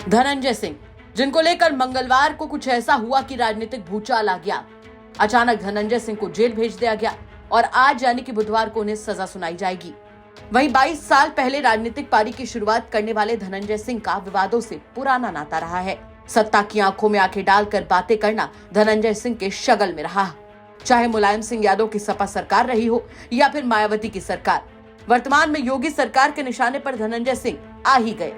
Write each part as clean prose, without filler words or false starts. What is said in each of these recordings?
धनंजय सिंह, जिनको लेकर मंगलवार को कुछ ऐसा हुआ कि राजनीतिक भूचाल आ गया। अचानक धनंजय सिंह को जेल भेज दिया गया और आज यानी कि बुधवार को उन्हें सजा सुनाई जाएगी। वहीं 22 साल पहले राजनीतिक पारी की शुरुआत करने वाले धनंजय सिंह का विवादों से पुराना नाता रहा है। सत्ता की आंखों में आंखें डालकर बातें करना धनंजय सिंह के शगल में रहा। चाहे मुलायम सिंह यादव की सपा सरकार रही हो या फिर मायावती की सरकार, वर्तमान में योगी सरकार के निशाने पर धनंजय सिंह आ ही गए।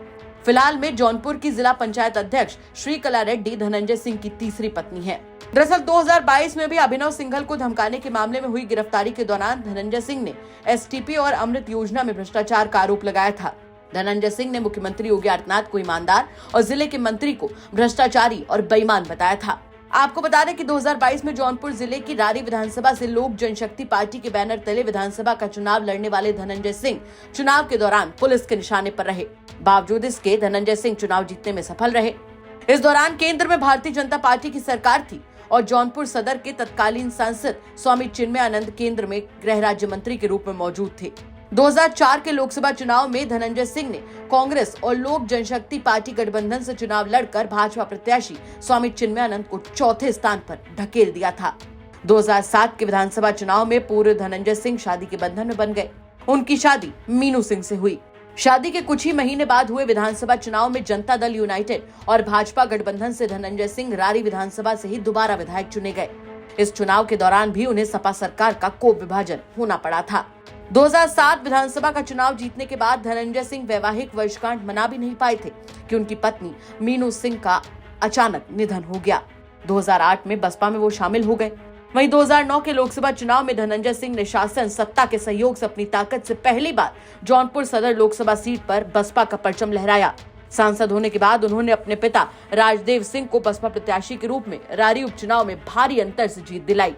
फिलहाल में जौनपुर की जिला पंचायत अध्यक्ष श्रीकला रेड्डी धनंजय सिंह की तीसरी पत्नी है। दरअसल 2022 में भी अभिनव सिंघल को धमकाने के मामले में हुई गिरफ्तारी के दौरान धनंजय सिंह ने एसटीपी और अमृत योजना में भ्रष्टाचार का आरोप लगाया था। धनंजय सिंह ने मुख्यमंत्री योगी आदित्यनाथ को ईमानदार और जिले के मंत्री को भ्रष्टाचारी और बेईमान बताया था। आपको बता दें कि 2022 में जौनपुर जिले की रारी विधानसभा से लोक जनशक्ति पार्टी के बैनर तले विधानसभा का चुनाव लड़ने वाले धनंजय सिंह चुनाव के दौरान पुलिस के निशाने पर रहे। बावजूद इसके धनंजय सिंह चुनाव जीतने में सफल रहे। इस दौरान केंद्र में भारतीय जनता पार्टी की सरकार थी और जौनपुर सदर के तत्कालीन सांसद स्वामी चिन्मयानंद केंद्र में गृह राज्य मंत्री के रूप में मौजूद थे। 2004 के लोकसभा चुनाव में धनंजय सिंह ने कांग्रेस और लोक जनशक्ति पार्टी गठबंधन से चुनाव लड़कर भाजपा प्रत्याशी स्वामी चिन्मयानंद को चौथे स्थान पर ढकेल दिया था। 2007 के विधानसभा चुनाव में पूर्व धनंजय सिंह शादी के बंधन में बन गए। उनकी शादी मीनू सिंह से हुई। शादी के कुछ ही महीने बाद हुए विधानसभा चुनाव में जनता दल यूनाइटेड और भाजपा गठबंधन से धनंजय सिंह रारी विधानसभा से ही दोबारा विधायक चुने गए। इस चुनाव के दौरान भी उन्हें सपा सरकार का कोप विभाजन होना पड़ा था। 2007 विधानसभा का चुनाव जीतने के बाद धनंजय सिंह वैवाहिक वर्षगांठ मना भी नहीं पाए थे कि उनकी पत्नी मीनू सिंह का अचानक निधन हो गया। 2008 में बसपा में वो शामिल हो गए। वहीं 2009 के लोकसभा चुनाव में धनंजय सिंह ने शासन सत्ता के सहयोग से अपनी ताकत से पहली बार जौनपुर सदर लोकसभा सीट पर बसपा का परचम लहराया। सांसद होने के बाद उन्होंने अपने पिता राजदेव सिंह को बसपा प्रत्याशी के रूप में रारी उपचुनाव में भारी अंतर से जीत दिलाई।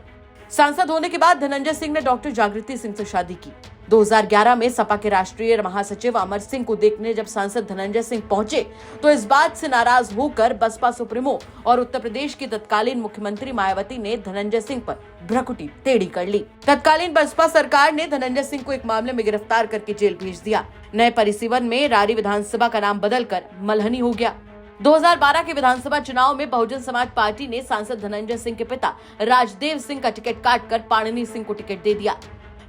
सांसद होने के बाद धनंजय सिंह ने डॉक्टर जागृति सिंह से शादी की। 2011 में सपा के राष्ट्रीय महासचिव अमर सिंह को देखने जब सांसद धनंजय सिंह पहुंचे तो इस बात से नाराज होकर बसपा सुप्रीमो और उत्तर प्रदेश की तत्कालीन मुख्यमंत्री मायावती ने धनंजय सिंह पर भ्रकुटी टेढ़ी कर ली। तत्कालीन बसपा सरकार ने धनंजय सिंह को एक मामले में गिरफ्तार करके जेल भेज दिया। नए परिसीमन में रारी विधानसभा का नाम बदलकर मल्हनी हो गया। 2012 के विधानसभा चुनाव में बहुजन समाज पार्टी ने सांसद धनंजय सिंह के पिता राजदेव सिंह का टिकट काटकर पाणिनी सिंह को टिकट दे दिया।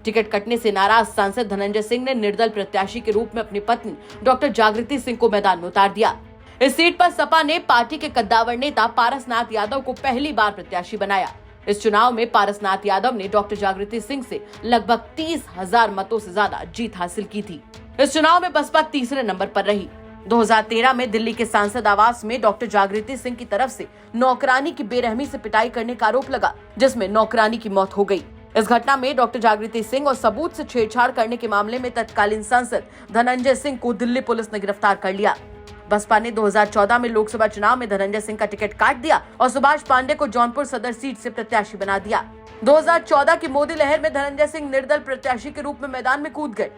टिकट कटने से नाराज सांसद धनंजय सिंह ने निर्दल प्रत्याशी के रूप में अपनी पत्नी डॉक्टर जागृति सिंह को मैदान में उतार दिया। इस सीट पर सपा ने पार्टी के कद्दावर नेता पारसनाथ यादव को पहली बार प्रत्याशी बनाया। इस चुनाव में पारसनाथ यादव ने डॉक्टर जागृति सिंह से लगभग 30,000 मतों से ज्यादा जीत हासिल की थी। इस चुनाव में बसपा तीसरे नंबर पर रही। 2013 में दिल्ली के सांसद आवास में डॉक्टर जागृति सिंह की तरफ से नौकरानी की बेरहमी से पिटाई करने का आरोप लगा, जिसमें नौकरानी की मौत हो गई। इस घटना में डॉक्टर जागृति सिंह और सबूत से छेड़छाड़ करने के मामले में तत्कालीन सांसद धनंजय सिंह को दिल्ली पुलिस ने गिरफ्तार कर लिया। बसपा ने 2014 में लोकसभा चुनाव में धनंजय सिंह का टिकट काट दिया और सुभाष पांडे को जौनपुर सदर सीट से प्रत्याशी बना दिया। 2014 की मोदी लहर में धनंजय सिंह निर्दल प्रत्याशी के रूप में मैदान में कूद गए।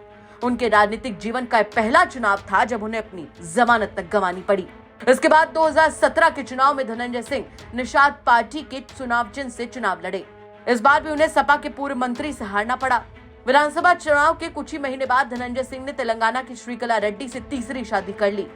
उनके राजनीतिक जीवन का पहला चुनाव था जब उन्हें अपनी जमानत तक गंवानी पड़ी। इसके बाद 2017 के चुनाव में धनंजय सिंह निषाद पार्टी के चुनाव चिन्ह से चुनाव लड़े। इस बार भी उन्हें सपा के पूर्व मंत्री से हारना पड़ा। विधानसभा चुनाव के कुछ ही महीने बाद धनंजय सिंह ने तेलंगाना की श्रीकला रेड्डी से तीसरी शादी कर ली।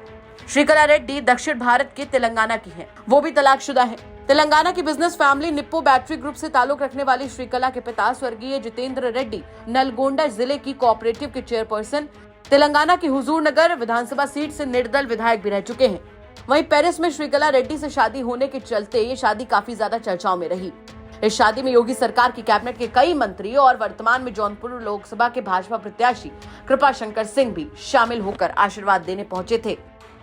श्रीकला रेड्डी दक्षिण भारत के तेलंगाना की हैं। वो भी तलाकशुदा है। तेलंगाना की business family Nippon battery group से ताल्लुक रखने वाली श्रीकला के पिता स्वर्गीय जितेंद्र रेड्डी नलगोंडा जिले की कोऑपरेटिव के चेयरपर्सन, तेलंगाना की हुजूर नगर विधानसभा सीट से निर्दल विधायक भी रह चुके हैं। वहीं पेरिस में श्रीकला रेड्डी से शादी होने के चलते ये शादी काफी ज्यादा चर्चाओं में रही। इस शादी में योगी सरकार की कैबिनेट के कई मंत्री और वर्तमान में जौनपुर लोकसभा के भाजपा प्रत्याशी कृपाशंकर सिंह भी शामिल होकर आशीर्वाद देने पहुंचे थे।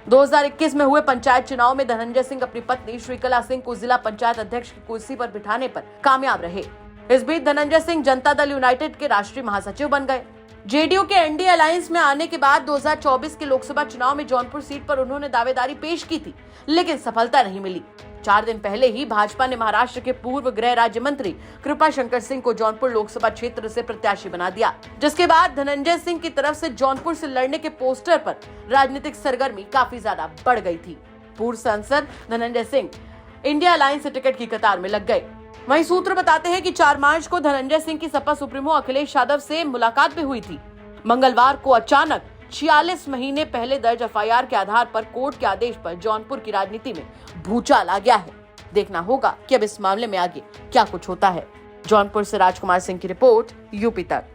2021 में हुए पंचायत चुनाव में धनंजय सिंह अपनी पत्नी श्रीकला सिंह को जिला पंचायत अध्यक्ष की कुर्सी पर बिठाने पर कामयाब रहे। इस बीच धनंजय सिंह जनता दल यूनाइटेड के राष्ट्रीय महासचिव बन गए। जेडीयू के एनडीए अलायंस में आने के बाद 2024 के लोकसभा चुनाव में जौनपुर सीट पर उन्होंने दावेदारी पेश की थी, लेकिन सफलता नहीं मिली। 4 दिन पहले ही भाजपा ने महाराष्ट्र के पूर्व गृह राज्य मंत्री कृपाशंकर सिंह को जौनपुर लोकसभा क्षेत्र से प्रत्याशी बना दिया, जिसके बाद धनंजय सिंह की तरफ से जौनपुर से लड़ने के पोस्टर पर राजनीतिक सरगर्मी काफी ज्यादा बढ़ गई थी। पूर्व सांसद धनंजय सिंह इंडिया अलायंस से टिकट की कतार में लग गए। वहीं सूत्र बताते हैं कि 4 मार्च को धनंजय सिंह की सपा सुप्रीमो अखिलेश यादव से मुलाकात भी हुई थी। मंगलवार को अचानक 46 महीने पहले दर्ज एफआईआर के आधार पर कोर्ट के आदेश पर जौनपुर की राजनीति में भूचाल आ गया है। देखना होगा कि अब इस मामले में आगे क्या कुछ होता है। जौनपुर से राजकुमार सिंह की रिपोर्ट, यूपी तक।